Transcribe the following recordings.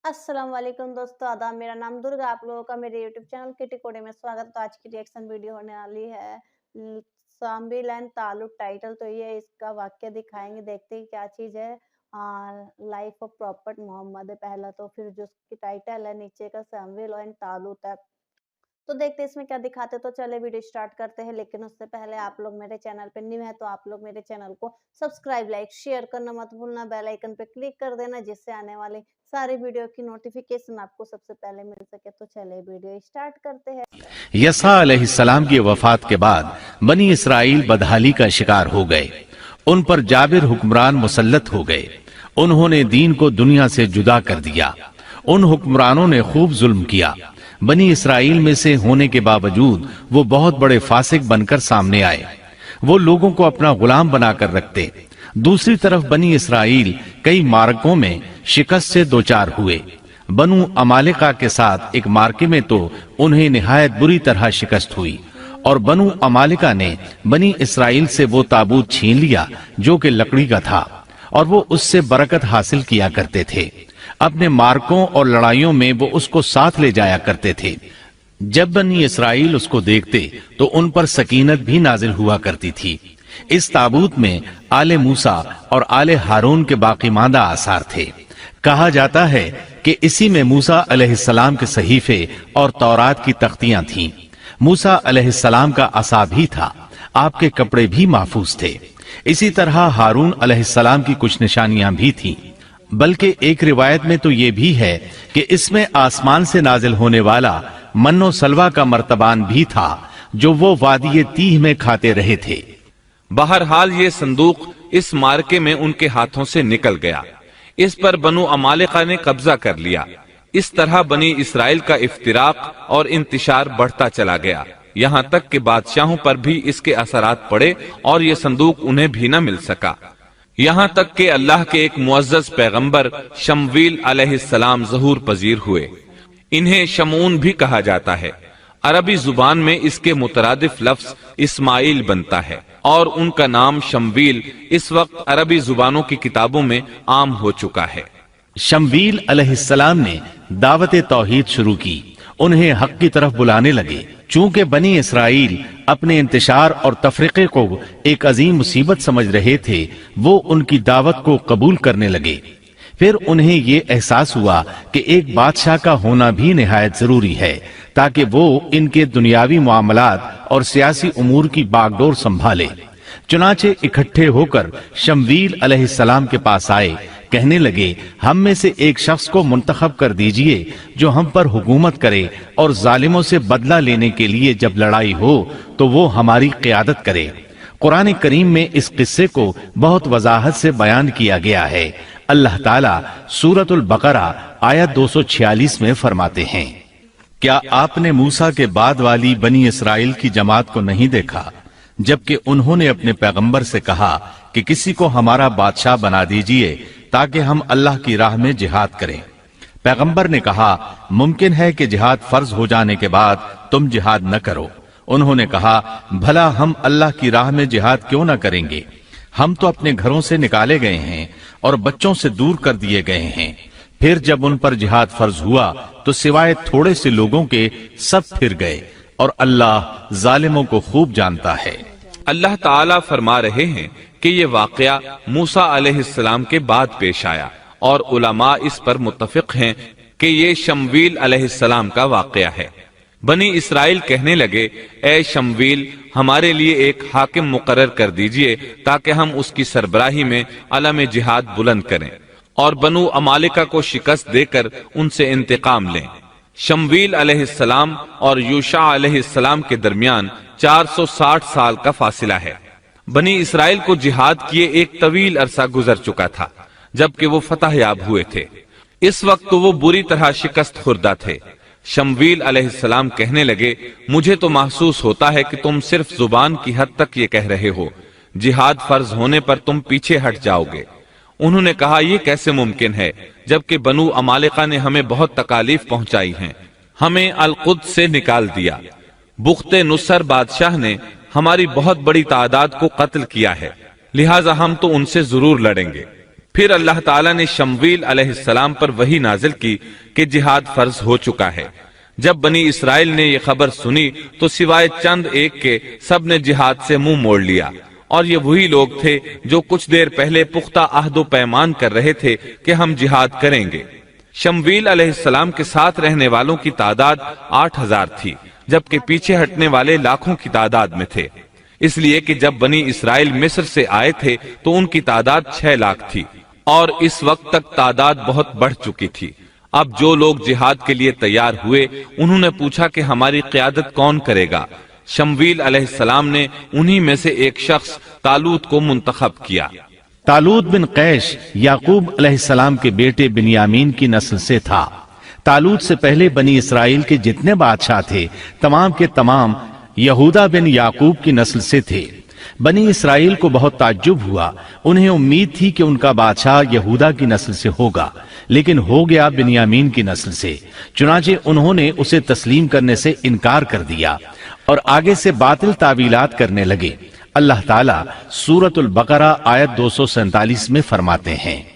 السلام علیکم دوستو، آداب۔ میرا نام درگا، آپ لوگوں کا میرے یوٹیوب چینل کٹی کوڑے میں سواگت۔ تو آج کی ریئیکشن ویڈیو ہونے والی ہے شمویل اینڈ طالوت۔ ٹائٹل تو یہ اس کا واقعہ دکھائیں گے، دیکھتے ہیں کیا چیز ہے۔ لائف آف پراپٹ محمد ہے پہلا، تو پھر جو اس کی ٹائٹل ہے نیچے کا شمویل اینڈ طالوت ہے، تو دیکھتے ہیں اس میں کیا دکھاتے۔ تو چلے ویڈیو سٹارٹ کرتے ہیں، لیکن اس سے پہلے آپ لوگ میرے چینل پہ نیو ہیں تو آپ لوگ میرے چینل کو سبسکرائب، لائک، شیئر کرنا مت بھولنا، بیل آئیکن پہ کلک کر دینا، جس سے آنے والی ساری ویڈیو کی نوٹیفیکیشن آپ کو سب سے پہلے مل سکے۔ تو چلے ویڈیو سٹارٹ کرتے ہیں۔ یسع علیہ السلام کی وفات کے بعد بنی اسرائیل بدحالی کا شکار ہو گئے۔ ان پر جابر حکمران مسلط ہو گئے۔ انہوں نے دین کو دنیا سے جدا کر دیا۔ ان حکمرانوں نے خوب ظلم کیا۔ بنی اسرائیل میں سے ہونے کے باوجود وہ بہت بڑے فاسق بن کر سامنے آئے۔ وہ لوگوں کو اپنا غلام بنا کر رکھتے۔ دوسری طرف بنی اسرائیل کئی معرکوں میں شکست سے دوچار ہوئے۔ بنو عمالقہ کے ساتھ ایک معرکے میں تو انہیں نہایت بری طرح شکست ہوئی، اور بنو عمالقہ نے بنی اسرائیل سے وہ تابوت چھین لیا جو کہ لکڑی کا تھا، اور وہ اس سے برکت حاصل کیا کرتے تھے۔ اپنے معرکوں اور لڑائیوں میں وہ اس کو ساتھ لے جایا کرتے تھے۔ جب بنی اسرائیل اس کو دیکھتے تو ان پر سکینت بھی نازل ہوا کرتی تھی۔ اس تابوت میں آل موسیٰ اور آل ہارون کے باقی ماندہ آثار تھے۔ کہا جاتا ہے کہ اسی میں موسیٰ علیہ السلام کے صحیفے اور تورات کی تختیاں تھیں۔ موسیٰ علیہ السلام کا عصا بھی تھا۔ آپ کے کپڑے بھی محفوظ تھے۔ اسی طرح ہارون علیہ السلام کی کچھ نشانیاں بھی تھیں۔ بلکہ ایک روایت میں تو یہ بھی ہے کہ اس میں آسمان سے نازل ہونے والا من و سلوہ کا مرتبان بھی تھا جو وہ وادی تیہ میں کھاتے رہے تھے۔ بہرحال یہ صندوق اس معرکے میں ان کے ہاتھوں سے نکل گیا۔ اس پر بنو عمالقہ نے قبضہ کر لیا۔ اس طرح بنی اسرائیل کا افتراق اور انتشار بڑھتا چلا گیا، یہاں تک کہ بادشاہوں پر بھی اس کے اثرات پڑے اور یہ صندوق انہیں بھی نہ مل سکا۔ یہاں تک کہ اللہ کے ایک معزز پیغمبر شمویل علیہ السلام ظہور پذیر ہوئے۔ انہیں شمعون بھی کہا جاتا ہے۔ عربی زبان میں اس کے مترادف لفظ اسماعیل بنتا ہے، اور ان کا نام شمویل اس وقت عربی زبانوں کی کتابوں میں عام ہو چکا ہے۔ شمویل علیہ السلام نے دعوت توحید شروع کی، انہیں حق کی طرف بلانے لگے۔ چونکہ بنی اسرائیل اپنے انتشار اور تفرقے کو ایک عظیم مصیبت سمجھ رہے تھے، وہ ان کی دعوت کو قبول کرنے لگے۔ پھر انہیں یہ احساس ہوا کہ ایک بادشاہ کا ہونا بھی نہایت ضروری ہے، تاکہ وہ ان کے دنیاوی معاملات اور سیاسی امور کی باغ ڈور سنبھالے۔ چنانچہ اکٹھے ہو کر شمویل علیہ السلام کے پاس آئے، کہنے لگے، ہم میں سے ایک شخص کو منتخب کر دیجئے جو ہم پر حکومت کرے، اور ظالموں سے بدلہ لینے کے لیے جب لڑائی ہو تو وہ ہماری قیادت کرے۔ قرآن کریم میں اس قصے کو بہت وضاحت سے بیان کیا گیا ہے۔ اللہ تعالیٰ سورۃ البقرہ آیت 246 میں فرماتے ہیں، کیا آپ نے موسیٰ کے بعد والی بنی اسرائیل کی جماعت کو نہیں دیکھا، جبکہ انہوں نے اپنے پیغمبر سے کہا کہ کسی کو ہمارا بادشاہ بنا دیجئے تاکہ ہم اللہ کی راہ میں جہاد کریں۔ پیغمبر نے کہا، ممکن ہے کہ جہاد فرض ہو جانے کے بعد تم جہاد نہ کرو۔ انہوں نے کہا، بھلا ہم اللہ کی راہ میں جہاد کیوں نہ کریں گے؟ ہم تو اپنے گھروں سے نکالے گئے ہیں اور بچوں سے دور کر دیے گئے ہیں۔ پھر جب ان پر جہاد فرض ہوا تو سوائے تھوڑے سے لوگوں کے سب پھر گئے، اور اللہ ظالموں کو خوب جانتا ہے۔ اللہ تعالیٰ فرما رہے ہیں کہ یہ واقعہ موسیٰ علیہ السلام کے بعد پیش آیا، اور علماء اس پر متفق ہیں کہ یہ شمویل علیہ السلام کا واقعہ ہے۔ بنی اسرائیل کہنے لگے، اے شمویل، ہمارے لیے ایک حاکم مقرر کر دیجئے تاکہ ہم اس کی سربراہی میں علم جہاد بلند کریں اور بنو عمالقہ کو شکست دے کر ان سے انتقام لیں۔ شمویل علیہ السلام اور یوشع علیہ السلام کے درمیان 460 سال کا فاصلہ ہے۔ بنی اسرائیل کو جہاد کیے ایک طویل عرصہ گزر چکا تھا جبکہ وہ فتح یاب ہوئے تھے۔ اس وقت تو وہ بری طرح شکست خوردہ تھے۔ شمویل علیہ السلام کہنے لگے، مجھے تو محسوس ہوتا ہے کہ تم صرف زبان کی حد تک یہ کہہ رہے ہو، جہاد فرض ہونے پر تم پیچھے ہٹ جاؤ گے۔ انہوں نے کہا، یہ کیسے ممکن ہے جبکہ بنو عمالقہ نے ہمیں بہت تکالیف پہنچائی ہیں، ہمیں القدس سے نکال دیا۔ بخت نصر بادشاہ نے ہماری بہت بڑی تعداد کو قتل کیا ہے، لہٰذا ہم تو ان سے ضرور لڑیں گے۔ پھر اللہ تعالیٰ نے شمویل علیہ السلام پر وحی نازل کی کہ جہاد فرض ہو چکا ہے۔ جب بنی اسرائیل نے یہ خبر سنی تو سوائے چند ایک کے سب نے جہاد سے منہ موڑ لیا، اور یہ وہی لوگ تھے جو کچھ دیر پہلے پختہ عہد و پیمان کر رہے تھے کہ ہم جہاد کریں گے۔ شمویل علیہ السلام کے ساتھ رہنے والوں کی تعداد 8000 تھی، جبکہ پیچھے ہٹنے والے لاکھوں کی تعداد میں تھے، اس لیے کہ جب بنی اسرائیل مصر سے آئے تھے تو ان کی تعداد 6 لاکھ تھی، اور اس وقت تک تعداد بہت بڑھ چکی تھی۔ اب جو لوگ جہاد کے لیے تیار ہوئے انہوں نے پوچھا کہ ہماری قیادت کون کرے گا؟ شمویل علیہ السلام نے انہی میں سے ایک شخص طالوت کو منتخب کیا۔ तालूत बिन कैश याकूब अलैहिस्सलाम के बेटे बिन्यामीन की नस्ल से था। तालूत से पहले बनी इसराइल के जितने बादशाह थे तमाम के तमाम यहूदा बिन याकूब की नस्ल से थे। बनी इसराइल को बहुत ताज्जुब हुआ, उन्हें उम्मीद थी कि उनका बादशाह यहूदा की नस्ल से होगा, लेकिन हो गया बिन्यामीन की नस्ल से। चुनाचे उन्होंने उसे तस्लीम करने से इनकार कर दिया और आगे से बातिल तावीलात करने लगे। अल्लाह ताला सूरतुल बकरा आयत 247 में फरमाते हैं,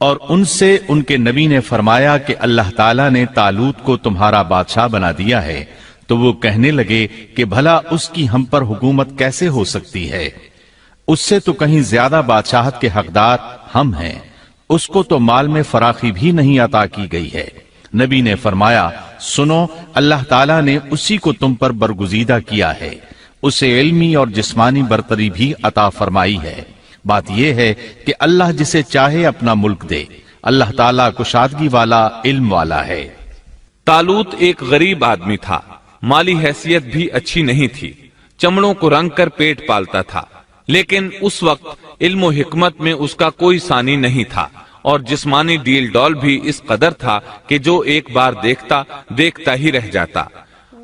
और उनसे उनके नबी ने फरमाया कि अल्लाह ताला ने तालूत को तुम्हारा बादशाह बना दिया है। तो वो कहने लगे कि भला उसकी हम पर हुकूमत कैसे हो सकती है? उससे तो कहीं ज्यादा बादशाहत के हकदार हम हैं। उसको तो माल में फराखी भी नहीं अता की गई है। नबी ने फरमाया, सुनो, अल्लाह ताला ने उसी को तुम पर बरगुजीदा किया है, उसे इल्मी और जिस्मानी बरतरी भी अता फरमाई है। बात यह है कि अल्लाह जिसे चाहे अपना मुल्क दे। अल्लाह ताला कुशादगी वाला, इल्म वाला है। तालूत एक गरीब आदमी था, माली हैसियत भी अच्छी नहीं थी, चमड़ों को रंग कर पेट पालता था, लेकिन उस वक्त इल्म और हिकमत में उसका कोई सानी नहीं था, और जिस्मानी डील डॉल भी इस कदर था कि जो एक बार देखता देखता ही रह जाता।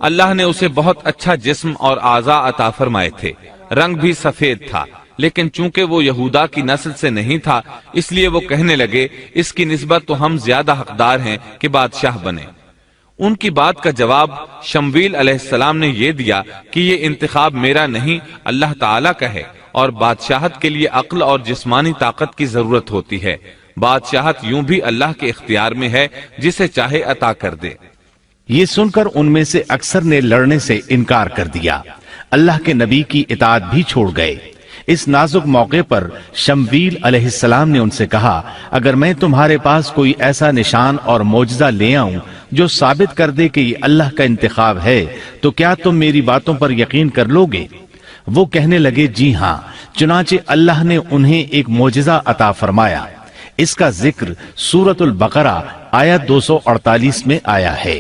अल्लाह ने उसे बहुत अच्छा जिस्म और आज़ा अता फरमाए थे। रंग भी सफेद था, लेकिन चूंकि वो यहूदा की नस्ल से नहीं था, इसलिए वो कहने लगे, इसकी निस्बत तो हम ज्यादा हकदार हैं कि बादशाह बने। उनकी बात का जवाब शमवील अलैहिस्सलाम ने यह दिया कि ये इंतखाब मेरा नहीं, अल्लाह ताला का है, और बादशाहत के लिए अक्ल और जिस्मानी ताकत की जरूरत होती है। बादशाहत यूं भी अल्लाह के इख्तियार में है, जिसे चाहे अता कर दे। ये सुनकर उनमें से अक्सर ने लड़ने से इनकार कर दिया, अल्लाह के नबी की इताअत भी छोड़ गए। इस नाजुक मौके पर शमवील अलैहिस्सलाम ने उनसे कहा, अगर मैं तुम्हारे पास कोई ऐसा निशान और मौजज़ा ले आऊं जो साबित कर दे कि ये अल्लाह का इंतखाब है, तो क्या तुम मेरी बातों पर यकीन कर लोगे? वो कहने लगे, जी हां। चुनाचे अल्लाह ने उन्हें एक मौजज़ा अता फरमाया। इसका जिक्र सूरतुल बकरा आयत 248 में आया है।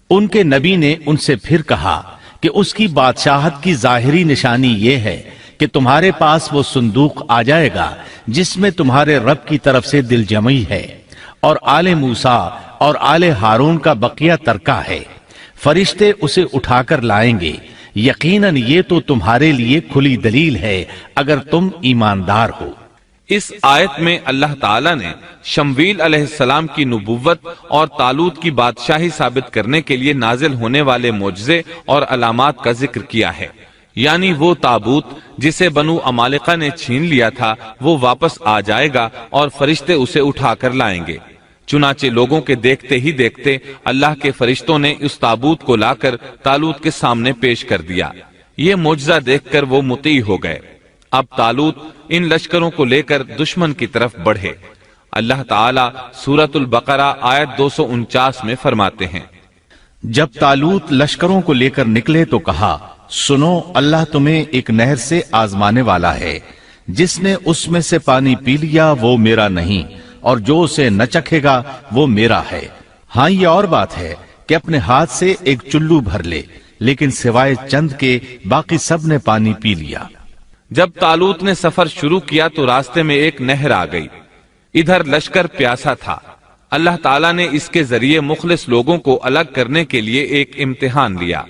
उनके नबी ने उनसे फिर कहा कि उसकी बादशाहत की जाहिरी निशानी ये है कि तुम्हारे पास वो संदूक आ जाएगा जिसमें तुम्हारे रब की तरफ से दिल जमी है, और आले मूसा और आले हारून का बकिया तरका है। फरिश्ते उसे उठाकर लाएंगे। यकीनन ये तो तुम्हारे लिए खुली दलील है अगर तुम ईमानदार हो। इस आयत में अल्लाह ताला ने शमवील अलैहिस्सलाम की नुबुव्वत और तालूत की बादशाही साबित करने के लिए नाजिल होने वाले मोजज़े और अलामात का जिक्र किया है। यानी वो ताबूत जिसे बनु अमालिका ने छीन लिया था, वो वापस आ जाएगा और फरिश्ते उसे उठाकर लाएंगे। चुनाचे लोगों के देखते ही देखते अल्लाह के फरिश्तों ने उस ताबूत को लाकर तालूत के सामने पेश कर दिया। ये मोजज़ा देखकर वो मुती हो गए। अब तालूत इन लश्करों को लेकर दुश्मन की तरफ बढ़े। अल्लाह ताला सूरतुल बकरा आयत 249 में फरमाते हैं, जब तालूत लश्करों को लेकर निकले तो कहा, सुनो, अल्लाह तुम्हें एक नहर से आजमाने वाला है। जिसने उसमें से पानी पी लिया वो मेरा नहीं, और जो उसे न चखेगा वो मेरा है। हाँ, ये और बात है कि अपने हाथ से एक चुल्लू भर ले, लेकिन सिवाय चंद के बाकी सब ने पानी पी लिया। जब तालूत ने सफर शुरू किया तो रास्ते में एक नहर आ गई। इधर लश्कर प्यासा था। अल्लाह ताला ने इसके जरिए मुखलिस लोगों को अलग करने के लिए एक इम्तिहान लिया।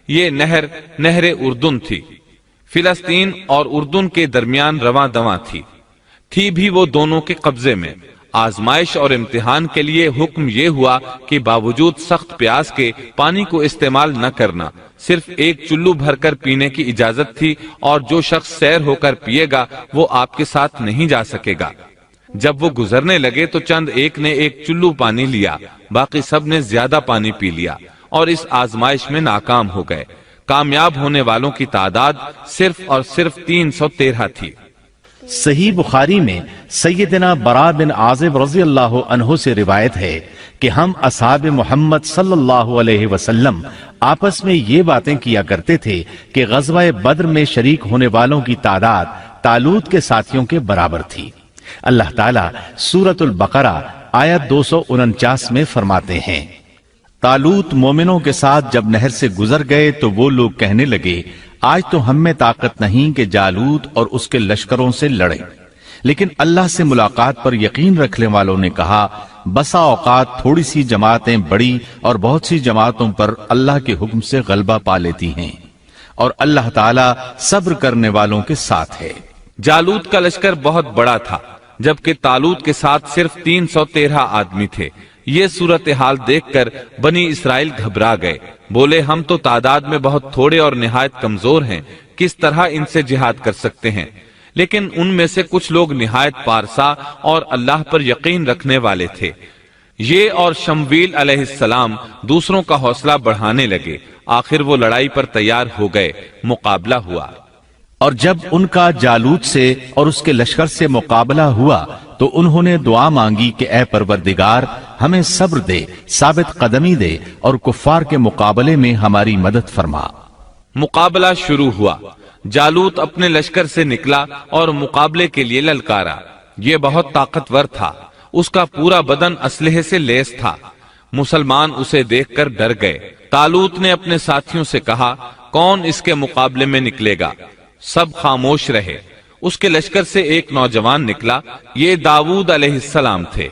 ये नहर नहर उर्दुन थी। फिलिस्तीन और उर्दुन के दरमियान रवां दवां थी भी वो दोनों के कब्जे में। आजमाइश और इम्तिहान के लिए हुक्म ये हुआ कि बावजूद सख्त प्यास के पानी को इस्तेमाल न करना, सिर्फ एक चुल्लू भरकर पीने की इजाजत थी, और जो शख्स सैर होकर पिएगा वो आपके साथ नहीं जा सकेगा। जब वो गुजरने लगे तो चंद एक ने एक चुल्लू पानी लिया, बाकी सब ने ज्यादा पानी पी लिया और इस आजमाइश में नाकाम हो गए। कामयाब होने वालों की तादाद सिर्फ और सिर्फ 313 थी। सही बुखारी में सैयदना बरा बिन आजिब रजी अल्लाह अन्हु से रिवायत है कि हम असहाब मोहम्मद सल्लल्लाहु अलैहि वसल्लम आपस में ये बातें किया करते थे कि गज़वा बद्र में शरीक होने वालों की तादाद तालूत के साथियों के बराबर थी। अल्लाह ताला सूरतुल बकरा आयत 249 में फरमाते हैं, तालूत मोमिनों के साथ जब नहर से गुजर गए तो वो लोग कहने लगे, आज तो हम में ताकत नहीं कि जालूत और उसके लश्करों से लड़े। लेकिन अल्लाह से मुलाकात पर यकीन रखने वालों ने कहा, बसा औकात थोड़ी सी जमातें बड़ी और बहुत सी जमातों पर अल्लाह के हुक्म से गलबा पा लेती हैं और अल्लाह ताला सब्र करने वालों के साथ है। जालूत का लश्कर बहुत बड़ा था, जबकि तालूत के साथ सिर्फ 313 आदमी थे। ये सूरत हाल देखकर बनी इसराइल घबरा गए, बोले हम तो तादाद में बहुत थोड़े और निहायत कमजोर हैं, किस तरह इनसे जिहाद कर सकते हैं। लेकिन उनमें से कुछ लोग निहायत पारसा और अल्लाह पर यकीन रखने वाले थे। ये और शमवील अलैहिस्सलाम दूसरों का हौसला बढ़ाने लगे। आखिर वो लड़ाई पर तैयार हो गए, मुकाबला हुआ। और जब उनका जालूत से और उसके लश्कर से मुकाबला हुआ तो उन्होंने दुआ मांगी कि ऐ परवरदिगार, हमें सब्र दे, साबित कदमी दे और कुफ्फार के मुकाबले में हमारी मदद फरमा। मुकाबला शुरू हुआ। जालूत अपने लश्कर से निकला और मुकाबले के लिए ललकारा। ये बहुत ताकतवर था, उसका पूरा बदन असलहे से लैस था। मुसलमान उसे देखकर डर गए। तालूत ने अपने साथियों से कहा, कौन इसके मुकाबले में निकलेगा? सब खामोश रहे। उसके लश्कर से एक नौजवान निकला। ये दाऊद अलैहिस्सलाम थे।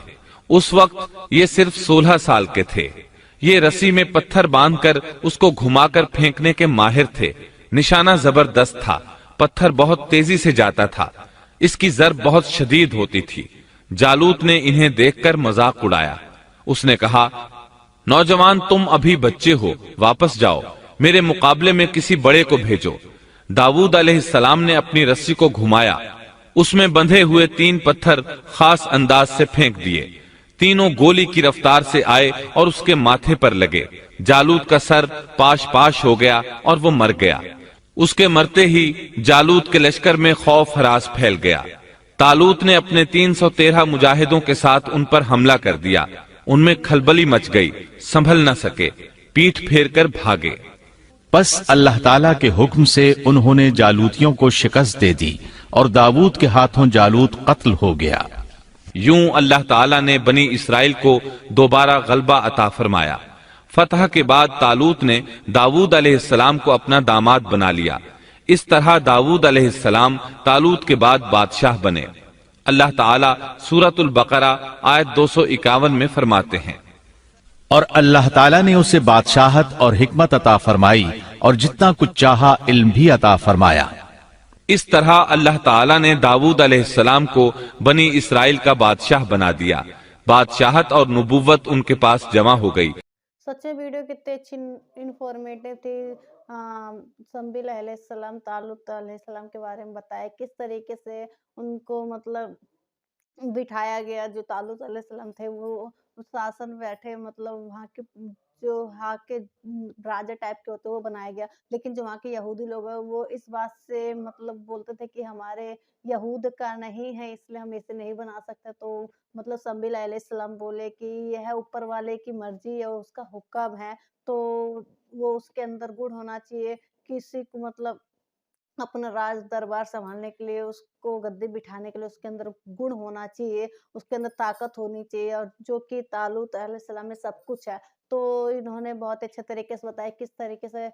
उस वक्त ये सिर्फ 16 साल के थे। ये रस्सी में पत्थर बांधकर उसको घुमाकर फेंकने के माहिर थे। निशाना जबरदस्त था, पत्थर बहुत तेजी से जाता था, इसकी जरब बहुत शदीद होती थी। जालूत ने इन्हें देखकर मजाक उड़ाया। उसने कहा, नौजवान तुम अभी बच्चे हो, वापस जाओ, मेरे मुकाबले में किसी बड़े को भेजो। दाऊद अलैहिस्सलाम ने अपनी रस्सी को घुमाया, उसमें बंधे हुए 3 पत्थर खास अंदाज से फेंक दिए। तीनों गोली की रफ्तार से आए और उसके माथे पर लगे। जालूत का सर पाश पाश हो गया और वो मर गया। उसके मरते ही जालूत के लश्कर में खौफ हरास फैल गया। तालूत ने अपने 313 मुजाहिदों के साथ उन पर हमला कर दिया। उनमें खलबली मच गई, संभल न सके, पीठ फेर कर भागे। बस अल्लाह ताला के हुक्म से उन्होंने जालूतियों को शिकस्त दे दी और दाऊद के हाथों जालूत कत्ल हो गया। यूं अल्लाह ताला ने बनी इसराइल को दोबारा गलबा अता फरमाया। फतह के बाद तालूत ने दाऊद अलैहिस्सलाम को अपना दामाद बना लिया। इस तरह दाऊद अलैहिस्सलाम तालूत के बाद बादशाह बने। अल्लाह ताला सूरतुल बकरा आयत 251 में फरमाते हैं, और अल्लाह ताला ने उसे बादशाहत और हिकमत अता फरमाई और जितना कुछ चाहा इल्म भी अता फरमाया। इस तरह अल्लाह ताला ने दाऊद अलैहिस्सलाम को बनी इसराइल का बादशाह बना दिया। बादशाहत और नबुव्वत उनके पास जमा हो गई। सच में वीडियो कितनी अच्छी इंफॉर्मेटिव थी। शमवील अलैहिस्सलाम, तालूत अलैहिस्सलाम के बारे में बताया, किस तरीके से उनको मतलब बिठाया गया। जो तालूत अलैहिस्सलाम थे वो उस शासन में बैठे, मतलब वहाँ के जो वहाँ के राजा टाइप के होते हैं वो बनाया गया। लेकिन जो वहाँ के यहूदी लोग हैं वो इस बात से मतलब बोलते थे कि हमारे यहूद का नहीं है, इसलिए हम इसे नहीं बना सकते। तो मतलब शमवील अलैहिस्सलाम बोले कि यह ऊपर वाले की मर्जी है, उसका हुक्म है, तो वो उसके अंदर गुण होना चाहिए। किसी को मतलब अपना राज दरबार संभालने के लिए, उसको गद्दी बिठाने के लिए उसके अंदर गुण होना चाहिए, उसके अंदर ताकत होनी चाहिए, और जो कि तालूत अलैहिस्सलाम में सब कुछ है। तो इन्होंने बहुत अच्छे तरीके से बताया किस तरीके से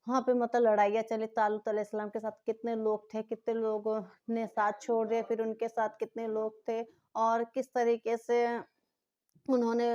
वहाँ पे मतलब लड़ाइयाँ चली। तालूत अलैहिस्सलाम के साथ कितने लोग थे, कितने लोगों ने साथ छोड़ दिया, फिर उनके साथ कितने लोग थे, और किस तरीके से उन्होंने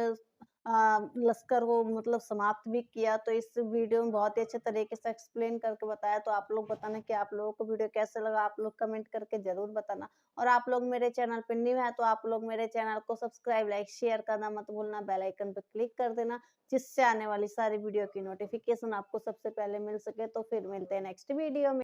लश्कर को मतलब समाप्त भी किया। तो इस वीडियो में बहुत ही अच्छे तरीके से एक्सप्लेन करके बताया। तो आप लोग बताना कि आप लोगों को वीडियो कैसे लगा, आप लोग कमेंट करके जरूर बताना। और आप लोग मेरे चैनल पे न्यू है तो आप लोग मेरे चैनल को सब्सक्राइब, लाइक, शेयर करना मत भूलना, बेल आइकन पे क्लिक कर देना, जिससे आने वाली सारी वीडियो की नोटिफिकेशन आपको सबसे पहले मिल सके। तो फिर मिलते हैं नेक्स्ट वीडियो में।